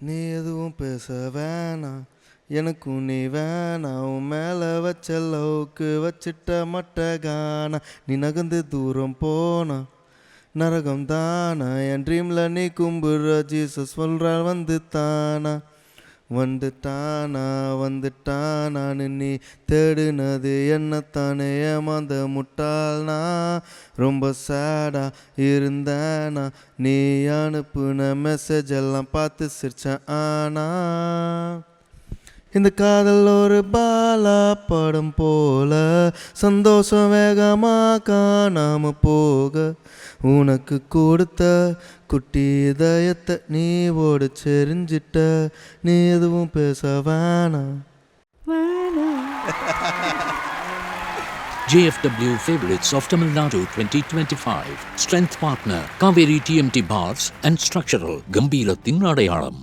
நீ எதுவும் பேச வேணாம், எனக்கும் நீ வேணாம். உன் மேலே வச்ச லவ்க்கு வச்சிட்ட மட்ட காணா. நீ நகர்ந்து தூரம் போனா நரகம் தானா. என் ட்ரீம்ல நீ கும்புற ஜீசஸ் சொல்றார் வந்து தானா. வந்துட்டானா வந்துட்டானான்னு நீ தேடுனது என்னத்தானே ஏமாந்த முட்டாள்னா. ரொம்ப சேடா இருந்தேனா நீ அனுப்புன மெசேஜ் எல்லாம் பார்த்து சிரிச்சேன். ஆனா இந்த காதல் ஒரு பாலா படம் போல சந்தோஷம் வேகமா காணாம போக உனக்கு கொடுத்த குட்டி இதயத்தை நீ ஓடு செறிஞ்சிட்ட. நீ எதுவும் பேச வேணாம். JFW Favorites of Tamil Nadu 2025. Strength partner Kaveri TMT Bars and Structural Gambirathин Adayalam.